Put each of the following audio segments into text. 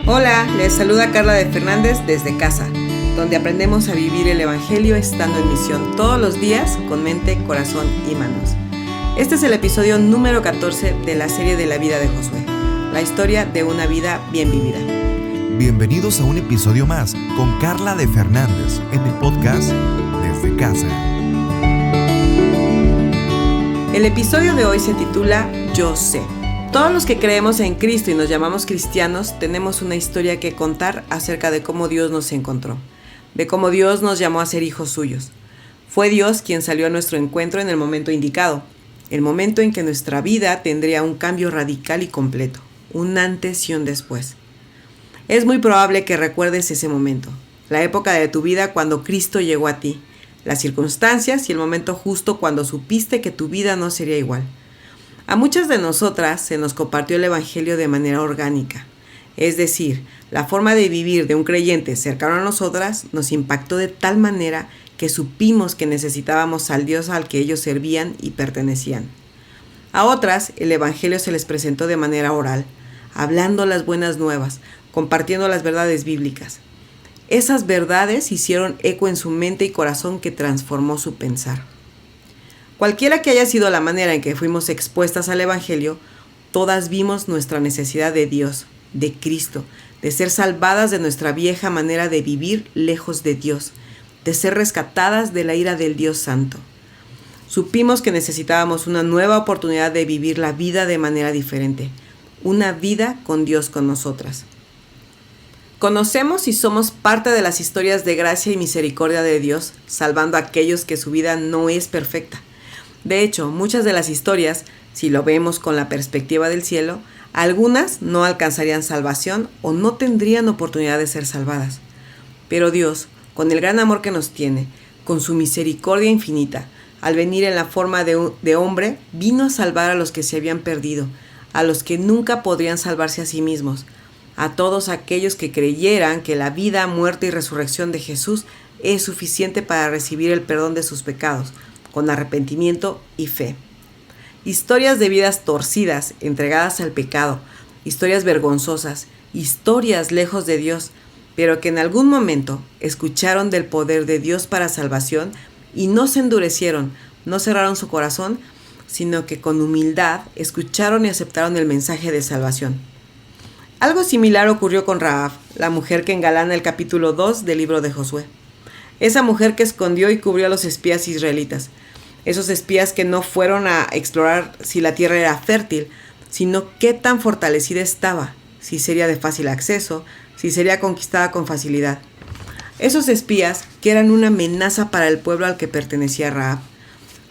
Hola, les saluda Carla de Fernández desde casa, donde aprendemos a vivir el Evangelio estando en misión todos los días con mente, corazón y manos. Este es el episodio número 14 de la serie de la vida de Josué, la historia de una vida bien vivida. Bienvenidos a un episodio más con Carla de Fernández en el podcast Desde Casa. El episodio de hoy se titula Yo sé. Todos los que creemos en Cristo y nos llamamos cristianos tenemos una historia que contar acerca de cómo Dios nos encontró, de cómo Dios nos llamó a ser hijos suyos. Fue Dios quien salió a nuestro encuentro en el momento indicado, el momento en que nuestra vida tendría un cambio radical y completo, un antes y un después. Es muy probable que recuerdes ese momento, la época de tu vida cuando Cristo llegó a ti, las circunstancias y el momento justo cuando supiste que tu vida no sería igual. A muchas de nosotras se nos compartió el Evangelio de manera orgánica, es decir, la forma de vivir de un creyente cercano a nosotras nos impactó de tal manera que supimos que necesitábamos al Dios al que ellos servían y pertenecían. A otras, el Evangelio se les presentó de manera oral, hablando las buenas nuevas, compartiendo las verdades bíblicas. Esas verdades hicieron eco en su mente y corazón que transformó su pensar. Cualquiera que haya sido la manera en que fuimos expuestas al Evangelio, todas vimos nuestra necesidad de Dios, de Cristo, de ser salvadas de nuestra vieja manera de vivir lejos de Dios, de ser rescatadas de la ira del Dios Santo. Supimos que necesitábamos una nueva oportunidad de vivir la vida de manera diferente, una vida con Dios con nosotras. Conocemos y somos parte de las historias de gracia y misericordia de Dios, salvando a aquellos que su vida no es perfecta. De hecho, muchas de las historias, si lo vemos con la perspectiva del cielo, algunas no alcanzarían salvación o no tendrían oportunidad de ser salvadas. Pero Dios, con el gran amor que nos tiene, con su misericordia infinita, al venir en la forma de hombre, vino a salvar a los que se habían perdido, a los que nunca podrían salvarse a sí mismos, a todos aquellos que creyeran que la vida, muerte y resurrección de Jesús es suficiente para recibir el perdón de sus pecados, con arrepentimiento y fe. Historias de vidas torcidas, entregadas al pecado, historias vergonzosas, historias lejos de Dios, pero que en algún momento escucharon del poder de Dios para salvación y no se endurecieron, no cerraron su corazón, sino que con humildad escucharon y aceptaron el mensaje de salvación. Algo similar ocurrió con Rahab, la mujer que engalana el capítulo 2 del libro de Josué. Esa mujer que escondió y cubrió a los espías israelitas. Esos espías que no fueron a explorar si la tierra era fértil, sino qué tan fortalecida estaba, si sería de fácil acceso, si sería conquistada con facilidad. Esos espías que eran una amenaza para el pueblo al que pertenecía Rahab.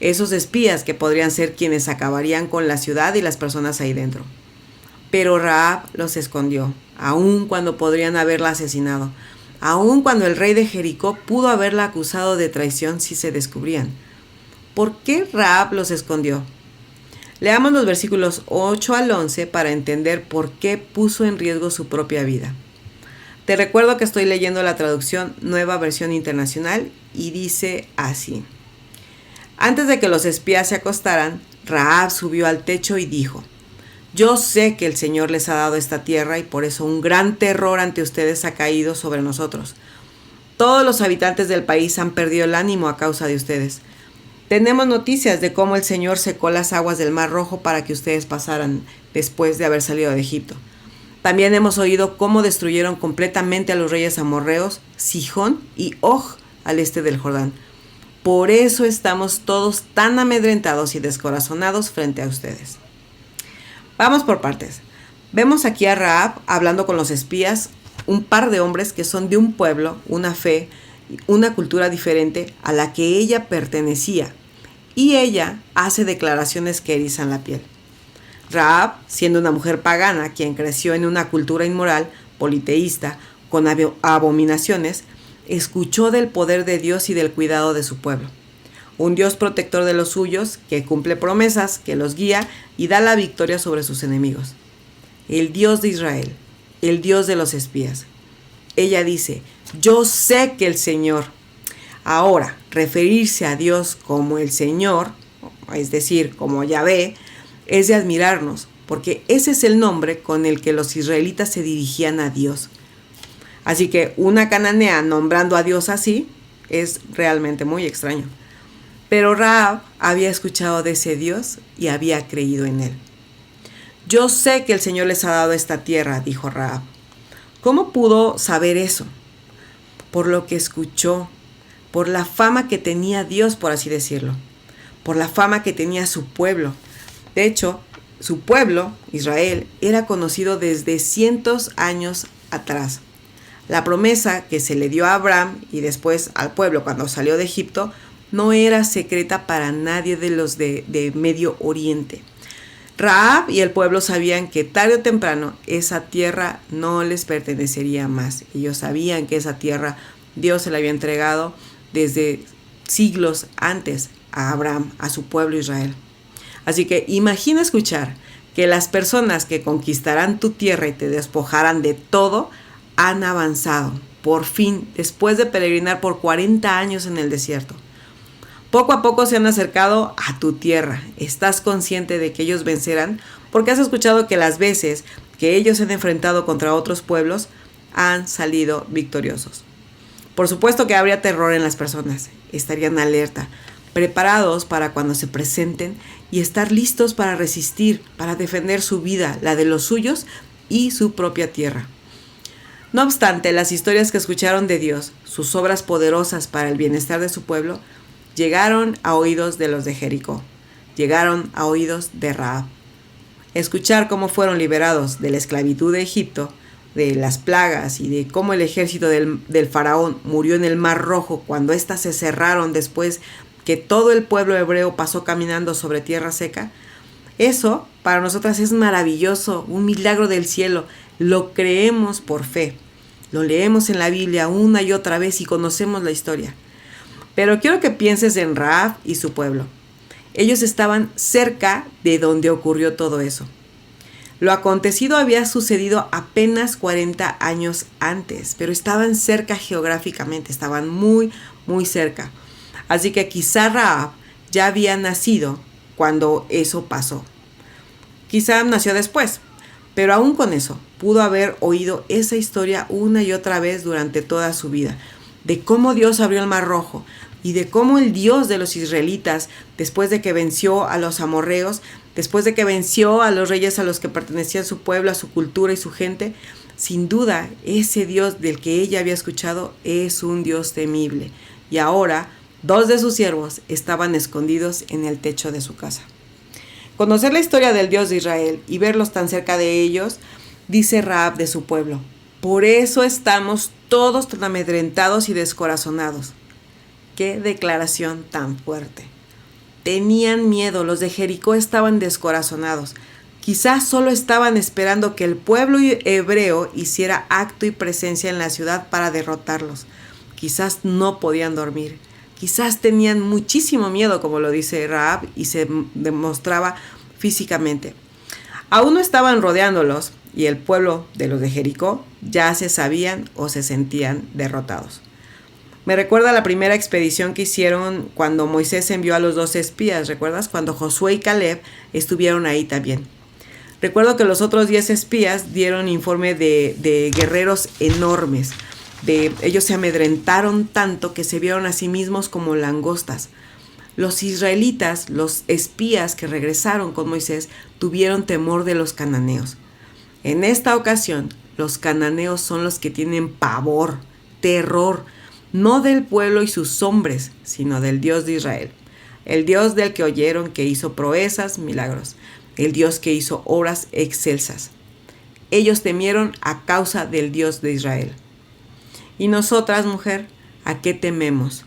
Esos espías que podrían ser quienes acabarían con la ciudad y las personas ahí dentro. Pero Rahab los escondió, aun cuando podrían haberla asesinado. Aun cuando el rey de Jericó pudo haberla acusado de traición si se descubrían. ¿Por qué Rahab los escondió? Leamos los versículos 8 al 11 para entender por qué puso en riesgo su propia vida. Te recuerdo que estoy leyendo la traducción Nueva Versión Internacional y dice así. Antes de que los espías se acostaran, Rahab subió al techo y dijo: Yo sé que el Señor les ha dado esta tierra y por eso un gran terror ante ustedes ha caído sobre nosotros. Todos los habitantes del país han perdido el ánimo a causa de ustedes. Tenemos noticias de cómo el Señor secó las aguas del Mar Rojo para que ustedes pasaran después de haber salido de Egipto. También hemos oído cómo destruyeron completamente a los reyes amorreos, Sihón y Og al este del Jordán. Por eso estamos todos tan amedrentados y descorazonados frente a ustedes. Vamos por partes. Vemos aquí a Rahab hablando con los espías, un par de hombres que son de un pueblo, una fe, una cultura diferente a la que ella pertenecía, y ella hace declaraciones que erizan la piel. Rahab, siendo una mujer pagana, quien creció en una cultura inmoral, politeísta, con abominaciones, escuchó del poder de Dios y del cuidado de su pueblo. Un Dios protector de los suyos, que cumple promesas, que los guía y da la victoria sobre sus enemigos. El Dios de Israel, el Dios de los espías. Ella dice: yo sé que el Señor. Ahora, referirse a Dios como el Señor, es decir, como Yahvé, es de admirarnos, porque ese es el nombre con el que los israelitas se dirigían a Dios. Así que una cananea nombrando a Dios así es realmente muy extraño. Pero Rahab había escuchado de ese Dios y había creído en él. Yo sé que el Señor les ha dado esta tierra, dijo Rahab. ¿Cómo pudo saber eso? Por lo que escuchó, por la fama que tenía Dios, por así decirlo, por la fama que tenía su pueblo. De hecho, su pueblo, Israel, era conocido desde cientos años atrás. La promesa que se le dio a Abraham y después al pueblo cuando salió de Egipto no era secreta para nadie de los de Medio Oriente. Rahab y el pueblo sabían que tarde o temprano esa tierra no les pertenecería más. Ellos sabían que esa tierra Dios se la había entregado desde siglos antes a Abraham, a su pueblo Israel. Así que imagina escuchar que las personas que conquistarán tu tierra y te despojarán de todo han avanzado, por fin, después de peregrinar por 40 años en el desierto. Poco a poco se han acercado a tu tierra. ¿Estás consciente de que ellos vencerán? Porque has escuchado que las veces que ellos se han enfrentado contra otros pueblos han salido victoriosos. Por supuesto que habría terror en las personas. Estarían alerta, preparados para cuando se presenten y estar listos para resistir, para defender su vida, la de los suyos y su propia tierra. No obstante, las historias que escucharon de Dios, sus obras poderosas para el bienestar de su pueblo, llegaron a oídos de los de Jericó, llegaron a oídos de Rahab. Escuchar cómo fueron liberados de la esclavitud de Egipto, de las plagas y de cómo el ejército del faraón murió en el Mar Rojo cuando éstas se cerraron después que todo el pueblo hebreo pasó caminando sobre tierra seca, eso para nosotras es maravilloso, un milagro del cielo. Lo creemos por fe, lo leemos en la Biblia una y otra vez y conocemos la historia. Pero quiero que pienses en Rahab y su pueblo. Ellos estaban cerca de donde ocurrió todo eso. Lo acontecido había sucedido apenas 40 años antes, pero estaban cerca geográficamente, estaban muy, muy cerca. Así que quizá Rahab ya había nacido cuando eso pasó. Quizá nació después, pero aún con eso pudo haber oído esa historia una y otra vez durante toda su vida, de cómo Dios abrió el Mar Rojo y de cómo el Dios de los israelitas, después de que venció a los amorreos, después de que venció a los reyes a los que pertenecía su pueblo, a su cultura y su gente, sin duda ese Dios del que ella había escuchado es un Dios temible. Y ahora 2 de sus siervos estaban escondidos en el techo de su casa. Conocer la historia del Dios de Israel y verlos tan cerca de ellos, dice Rahab de su pueblo: por eso estamos todos tan amedrentados y descorazonados. ¡Qué declaración tan fuerte! Tenían miedo, los de Jericó estaban descorazonados. Quizás solo estaban esperando que el pueblo hebreo hiciera acto y presencia en la ciudad para derrotarlos. Quizás no podían dormir. Quizás tenían muchísimo miedo, como lo dice Rahab, y se demostraba físicamente. Aún no estaban rodeándolos, y el pueblo de los de Jericó ya se sabían o se sentían derrotados. Me recuerda la primera expedición que hicieron cuando Moisés envió a los 12 espías, ¿recuerdas? Cuando Josué y Caleb estuvieron ahí también. Recuerdo que los otros 10 espías dieron informe de guerreros enormes. Ellos se amedrentaron tanto que se vieron a sí mismos como langostas. Los israelitas, los espías que regresaron con Moisés, tuvieron temor de los cananeos. En esta ocasión, los cananeos son los que tienen pavor, terror, no del pueblo y sus hombres, sino del Dios de Israel. El Dios del que oyeron que hizo proezas, milagros. El Dios que hizo obras excelsas. Ellos temieron a causa del Dios de Israel. Y nosotras, mujer, ¿a qué tememos?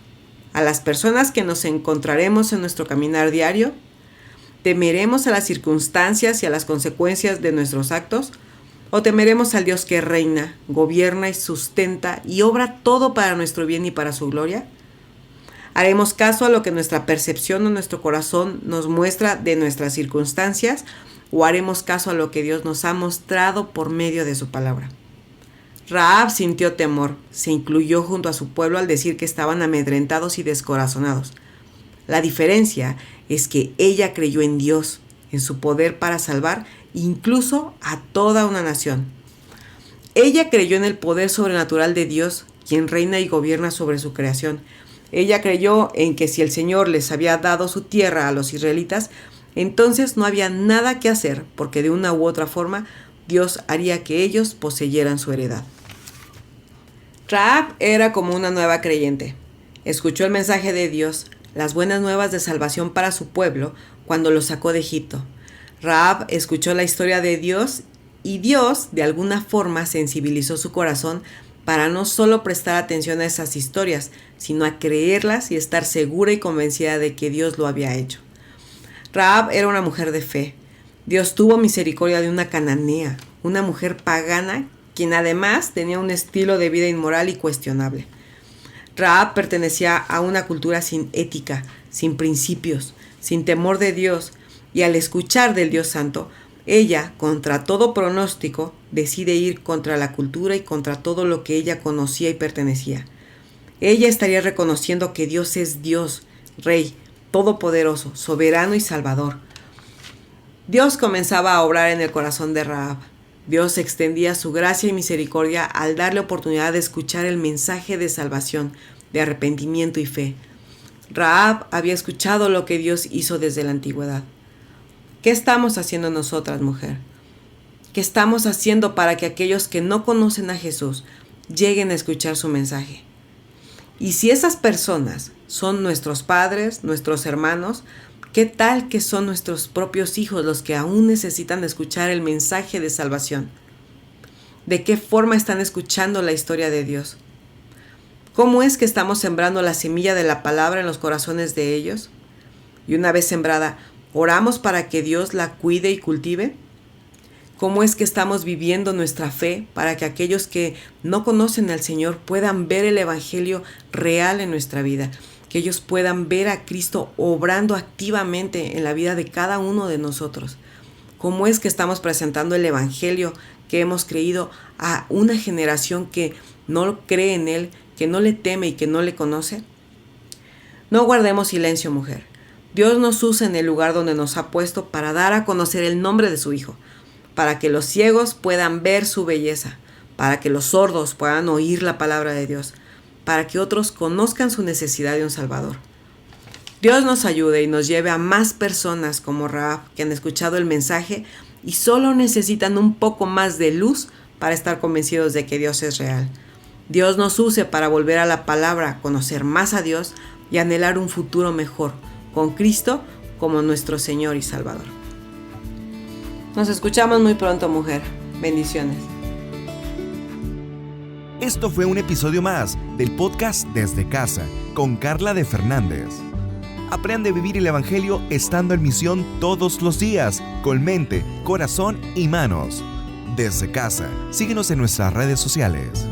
¿A las personas que nos encontraremos en nuestro caminar diario? ¿Temeremos a las circunstancias y a las consecuencias de nuestros actos? ¿O temeremos al Dios que reina, gobierna y sustenta y obra todo para nuestro bien y para su gloria? ¿Haremos caso a lo que nuestra percepción o nuestro corazón nos muestra de nuestras circunstancias? ¿O haremos caso a lo que Dios nos ha mostrado por medio de su palabra? Rahab sintió temor, se incluyó junto a su pueblo al decir que estaban amedrentados y descorazonados. La diferencia es que ella creyó en Dios, en su poder para salvar incluso a toda una nación. Ella creyó en el poder sobrenatural de Dios, quien reina y gobierna sobre su creación. Ella creyó en que si el Señor les había dado su tierra a los israelitas, entonces no había nada que hacer, porque de una u otra forma Dios haría que ellos poseyeran su heredad. Rahab era como una nueva creyente. Escuchó el mensaje de Dios, las buenas nuevas de salvación para su pueblo, cuando lo sacó de Egipto. Rahab escuchó la historia de Dios y Dios, de alguna forma, sensibilizó su corazón para no solo prestar atención a esas historias, sino a creerlas y estar segura y convencida de que Dios lo había hecho. Rahab era una mujer de fe. Dios tuvo misericordia de una cananea, una mujer pagana, quien además tenía un estilo de vida inmoral y cuestionable. Rahab pertenecía a una cultura sin ética, sin principios, sin temor de Dios, y al escuchar del Dios Santo, ella, contra todo pronóstico, decide ir contra la cultura y contra todo lo que ella conocía y pertenecía. Ella estaría reconociendo que Dios es Dios, Rey, todopoderoso, soberano y salvador. Dios comenzaba a obrar en el corazón de Rahab. Dios extendía su gracia y misericordia al darle oportunidad de escuchar el mensaje de salvación, de arrepentimiento y fe. Rahab había escuchado lo que Dios hizo desde la antigüedad. ¿Qué estamos haciendo nosotras, mujer? ¿Qué estamos haciendo para que aquellos que no conocen a Jesús lleguen a escuchar su mensaje? Y si esas personas son nuestros padres, nuestros hermanos, ¿qué tal que son nuestros propios hijos los que aún necesitan escuchar el mensaje de salvación? ¿De qué forma están escuchando la historia de Dios? ¿Cómo es que estamos sembrando la semilla de la palabra en los corazones de ellos? Y una vez sembrada, ¿oramos para que Dios la cuide y cultive? ¿Cómo es que estamos viviendo nuestra fe para que aquellos que no conocen al Señor puedan ver el Evangelio real en nuestra vida? Que ellos puedan ver a Cristo obrando activamente en la vida de cada uno de nosotros. ¿Cómo es que estamos presentando el Evangelio que hemos creído a una generación que no cree en Él, que no le teme y que no le conoce? No guardemos silencio, mujer. Dios nos usa en el lugar donde nos ha puesto para dar a conocer el nombre de su Hijo, para que los ciegos puedan ver su belleza, para que los sordos puedan oír la palabra de Dios, para que otros conozcan su necesidad de un Salvador. Dios nos ayude y nos lleve a más personas como Rahab que han escuchado el mensaje y solo necesitan un poco más de luz para estar convencidos de que Dios es real. Dios nos use para volver a la palabra, conocer más a Dios y anhelar un futuro mejor, con Cristo como nuestro Señor y Salvador. Nos escuchamos muy pronto, mujer. Bendiciones. Esto fue un episodio más del podcast Desde Casa con Carla de Fernández. Aprende a vivir el Evangelio estando en misión todos los días, con mente, corazón y manos. Desde Casa, síguenos en nuestras redes sociales.